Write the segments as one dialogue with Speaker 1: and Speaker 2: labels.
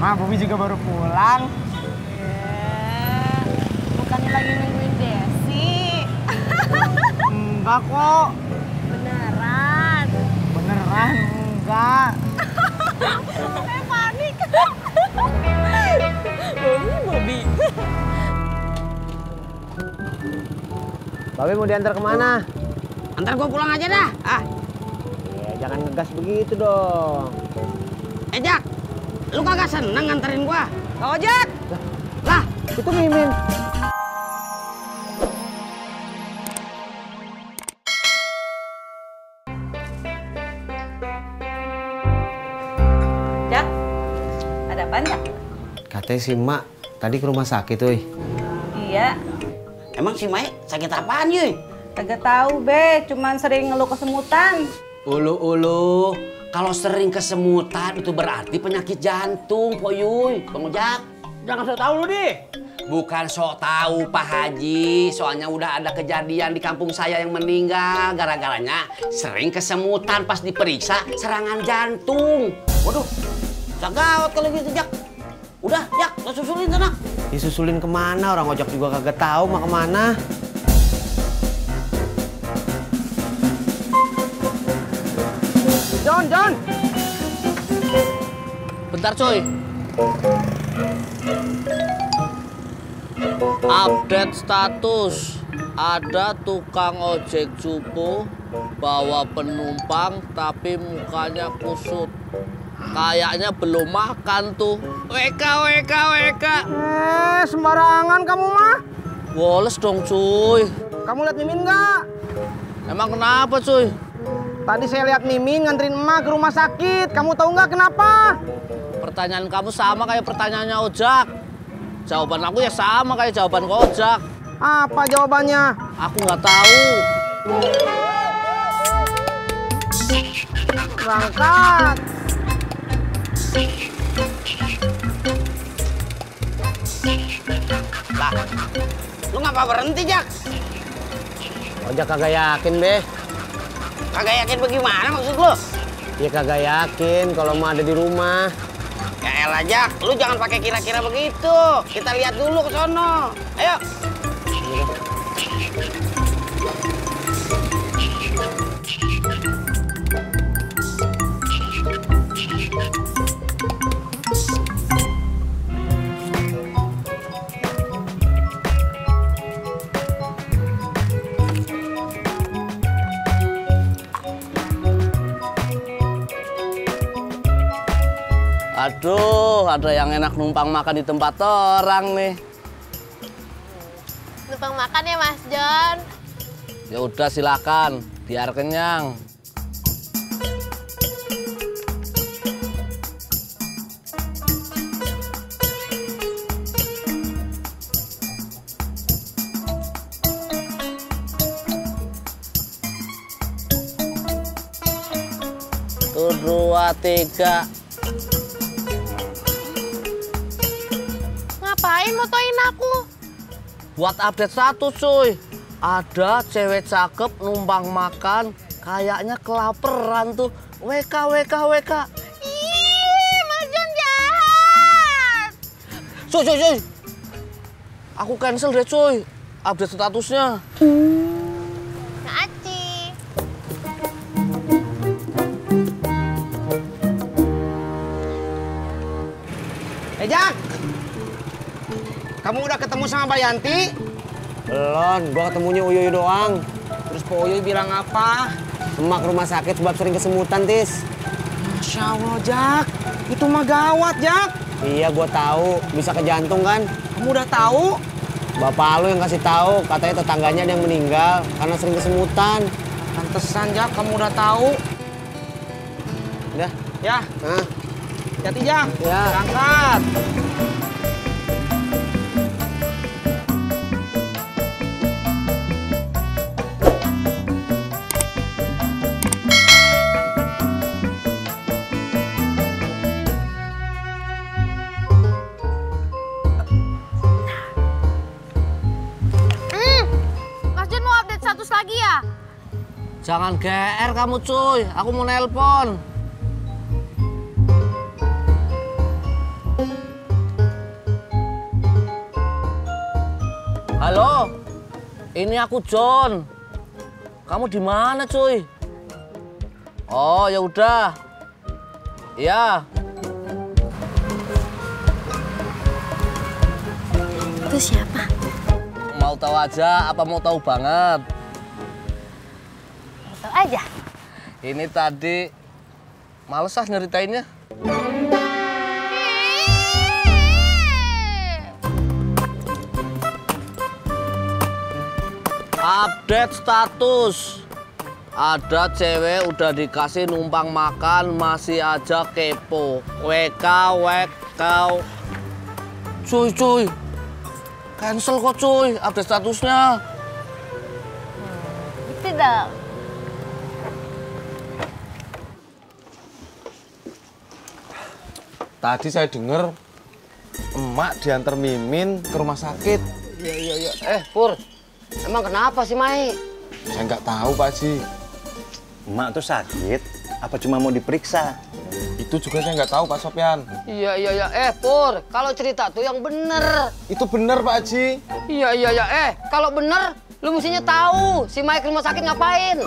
Speaker 1: Ma, Bobi juga baru pulang.
Speaker 2: Bukannya lagi nungguin Desi?
Speaker 1: Enggak kok.
Speaker 2: Beneran?
Speaker 1: Beneran enggak.
Speaker 2: Saya panik. Bobi.
Speaker 3: Babe mau diantar kemana?
Speaker 4: Antar gua pulang aja dah.
Speaker 3: Ya jangan ngegas begitu dong.
Speaker 4: Jak, lu kagak seneng nganterin gua?
Speaker 1: Kak Ojek.
Speaker 3: Lah, itu Mimin.
Speaker 2: Jak, ada apaan ya?
Speaker 3: Katanya si Mak tadi ke rumah sakit, tuh.
Speaker 2: Iya,
Speaker 4: Emang si Mai sakit apaan, Yuy?
Speaker 2: kagak tahu be, cuman sering ngeluh kesemutan.
Speaker 4: Ulu, kalau sering kesemutan itu berarti penyakit jantung, Po Yuy. Bang Ojak.
Speaker 1: Jangan sok tahu lu, Di.
Speaker 4: Bukan sok tahu, Pak Haji. Soalnya udah ada kejadian di kampung saya yang meninggal. Gara-garanya sering kesemutan pas diperiksa serangan jantung. Waduh, gawat kalau gitu, Jak. Udah, Jak, lo susulin sana.
Speaker 3: Disusulin kemana? Orang ojek juga kagak tahu mau kemana.
Speaker 1: John.
Speaker 5: Bentar coy. Update status. Ada tukang ojek cupu bawa penumpang tapi mukanya kusut. Kayaknya belum makan tuh. WK.
Speaker 1: Sembarangan kamu mah.
Speaker 5: Woles dong cuy.
Speaker 1: Kamu lihat Mimin nggak?
Speaker 5: Emang kenapa cuy?
Speaker 1: Tadi saya lihat Mimin nganterin emak ke rumah sakit. Kamu tahu nggak kenapa?
Speaker 5: Pertanyaan kamu sama kayak pertanyaannya Ojak. Jawaban aku ya sama kayak jawaban Ojak.
Speaker 1: Apa jawabannya?
Speaker 5: Aku nggak tahu.
Speaker 1: Berangkat.
Speaker 4: Lah, lu ngapa berhenti, Jak?
Speaker 3: Ojek kagak yakin, Be.
Speaker 4: Kagak yakin bagaimana maksud lu?
Speaker 3: Ya kagak yakin kalau mau ada di rumah.
Speaker 4: Ya elah, Jak, lu jangan pakai kira-kira begitu. Kita lihat dulu ke sono. Ayo.
Speaker 5: Aduh, ada yang enak numpang makan di tempat orang nih.
Speaker 6: Numpang makan ya Mas John.
Speaker 5: Ya udah silakan, biar kenyang. Tuh, 2, 3.
Speaker 6: Ngapain motoin aku?
Speaker 5: Buat update status cuy. Ada cewek cakep numpang makan, kayaknya kelaperan tuh. WK.
Speaker 6: Ih, Mas John jahat.
Speaker 5: Cuy. Aku cancel deh cuy, update statusnya.
Speaker 6: Aci.
Speaker 1: Jak. Kamu udah ketemu sama Mbak Yanti?
Speaker 3: Belum, gua ketemunya Uyuy doang.
Speaker 1: Terus Pak Uyuy bilang apa?
Speaker 3: Emak ke rumah sakit sebab sering kesemutan, Tis.
Speaker 1: Masya Allah, Jak. Itu mah gawat, Jak.
Speaker 3: Iya, gua tahu. Bisa ke jantung kan?
Speaker 1: Kamu udah tahu?
Speaker 3: Bapak lu yang kasih tahu, katanya tetangganya ada yang meninggal karena sering kesemutan.
Speaker 1: Pantesan, Jak. Kamu udah tahu.
Speaker 3: Udah,
Speaker 1: Ya,
Speaker 3: nah.
Speaker 1: hati-hati, Jak.
Speaker 3: Ya.
Speaker 1: Berangkat.
Speaker 6: Mas John mau update status lagi ya?
Speaker 5: Jangan GR kamu cuy, aku mau nelpon. Halo, ini aku John. Kamu di mana, cuy? Oh, ya udah. Iya.
Speaker 6: Itu siapa?
Speaker 5: Mau tahu aja apa mau tahu banget?
Speaker 6: Tahu aja.
Speaker 5: Ini tadi males ah nyeritainnya. Update status. Ada cewek udah dikasih numpang makan masih aja kepo. WK. Cuy. Cancel kok cuy update statusnya.
Speaker 6: Tidak.
Speaker 1: Tadi saya dengar emak diantar Mimin ke rumah sakit.
Speaker 3: Iya. Pur, emang kenapa sih Mai?
Speaker 1: Saya nggak tahu Pak Haji.
Speaker 7: Emak tuh sakit, apa cuma mau diperiksa?
Speaker 1: Itu juga saya nggak tahu Pak Sopyan.
Speaker 3: Iya. Pur, kalau cerita tuh yang bener.
Speaker 1: Itu benar Pak Haji.
Speaker 3: Iya. Kalau bener, lu mestinya tahu si Mai ke rumah sakit ngapain.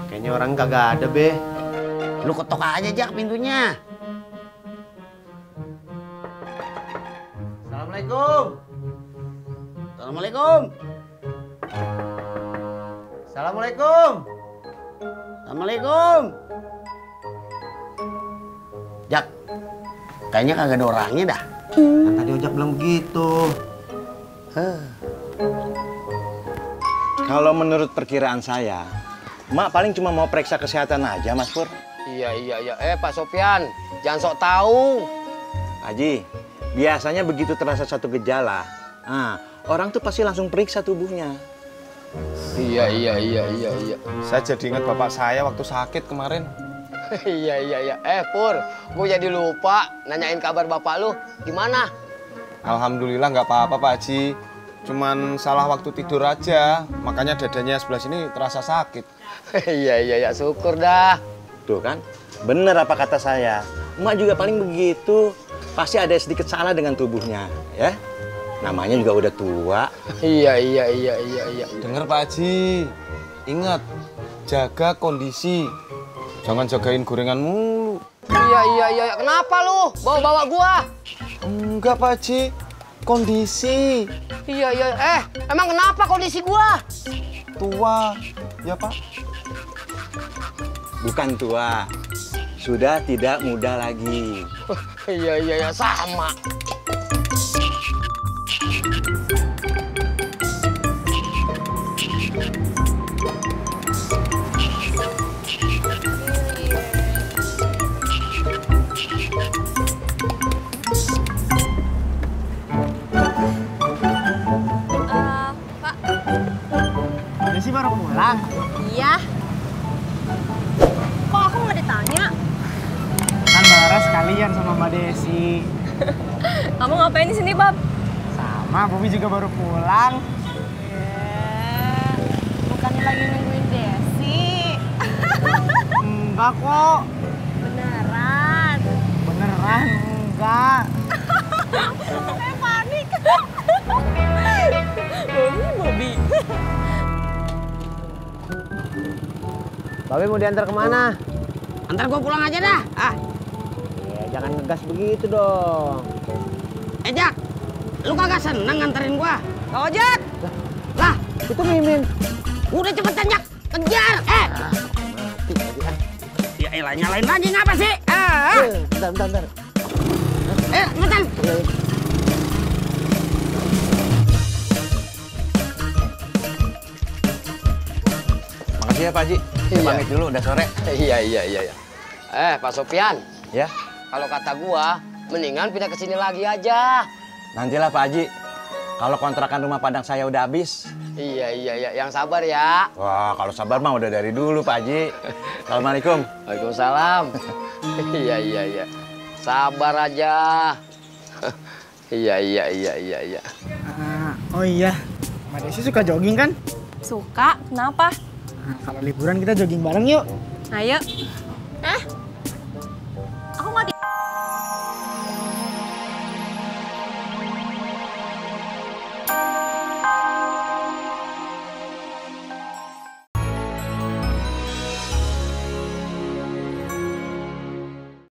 Speaker 1: Kayaknya orang kagak ada, Be.
Speaker 4: Lu ketok aja Jak pintunya.
Speaker 1: Assalamualaikum.
Speaker 4: Assalamualaikum.
Speaker 1: Assalamualaikum.
Speaker 4: Assalamualaikum. Jak, kayaknya kagak ada orangnya dah.
Speaker 1: Kan tadi ojak bilang begitu.
Speaker 7: Kalau menurut perkiraan saya, Emak paling cuma mau periksa kesehatan aja, Mas Pur.
Speaker 3: Iya. Pak Sopyan, jangan sok tahu.
Speaker 7: Haji, biasanya begitu terasa satu gejala, orang tuh pasti langsung periksa tubuhnya.
Speaker 3: Iya.
Speaker 1: Saya jadi ingat bapak saya waktu sakit kemarin.
Speaker 3: Iya. Pur, gue jadi lupa nanyain kabar bapak lu. Gimana?
Speaker 1: Alhamdulillah nggak apa-apa Pak Haji. Cuman salah waktu tidur aja, makanya dadanya sebelah sini terasa sakit.
Speaker 3: Iya, syukur dah.
Speaker 7: Tuh kan, bener apa kata saya. Emak juga paling begitu. Pasti ada sedikit salah dengan tubuhnya, ya. Namanya juga udah tua.
Speaker 3: Iya.
Speaker 1: Dengar Pak Haji, ingat jaga kondisi. Jangan jagain gorengan mulu.
Speaker 3: Iya. Kenapa lu bawa gua?
Speaker 1: Enggak Pak Haji, kondisi.
Speaker 3: Iya. Emang kenapa kondisi gua?
Speaker 1: Tua, ya Pak.
Speaker 7: Bukan tua, sudah tidak muda lagi.
Speaker 3: Iya, sama.
Speaker 6: Pak.
Speaker 1: Desi baru pulang.
Speaker 6: Iya. Kok aku nggak ditanya?
Speaker 1: Kan Bara sekalian sama Mbak Desi.
Speaker 6: Kamu ngapain di sini, Bab?
Speaker 1: Sama, Bobi juga baru pulang.
Speaker 6: Bukannya lagi nungguin Desi.
Speaker 1: Enggak kok.
Speaker 6: Beneran.
Speaker 1: Beneran enggak.
Speaker 6: Panik. Bobi.
Speaker 3: Babe mau diantar kemana?
Speaker 4: Antar gua pulang aja dah.
Speaker 3: Ya, jangan ngegas begitu dong.
Speaker 4: Jak, lu kagak seneng nganterin gua?
Speaker 3: Kau Ojek!
Speaker 4: Lah,
Speaker 3: Itu Mimin.
Speaker 4: udah cepetan Jak, kejar. Ya elah, nyalain lagi ngapa sih?
Speaker 3: Bentar.
Speaker 4: Cepetan.
Speaker 7: Makasih ya Pak Haji. Saya pamit dulu, udah sore.
Speaker 3: Iya. Pak Sopyan,
Speaker 7: Ya,
Speaker 3: kalau kata gua, mendingan pindah ke sini lagi aja.
Speaker 7: nantilah Pak Haji. Kalau kontrakan rumah Padang saya udah habis.
Speaker 3: Iya, yang sabar ya.
Speaker 7: Wah, kalau sabar mah udah dari dulu Pak Haji. Assalamualaikum.
Speaker 3: Waalaikumsalam. Iya. Sabar aja. Iya.
Speaker 8: Oh iya, Mbak Desi suka jogging kan?
Speaker 6: Suka? Kenapa?
Speaker 8: Nah, kalau liburan kita jogging bareng yuk.
Speaker 6: Ayo.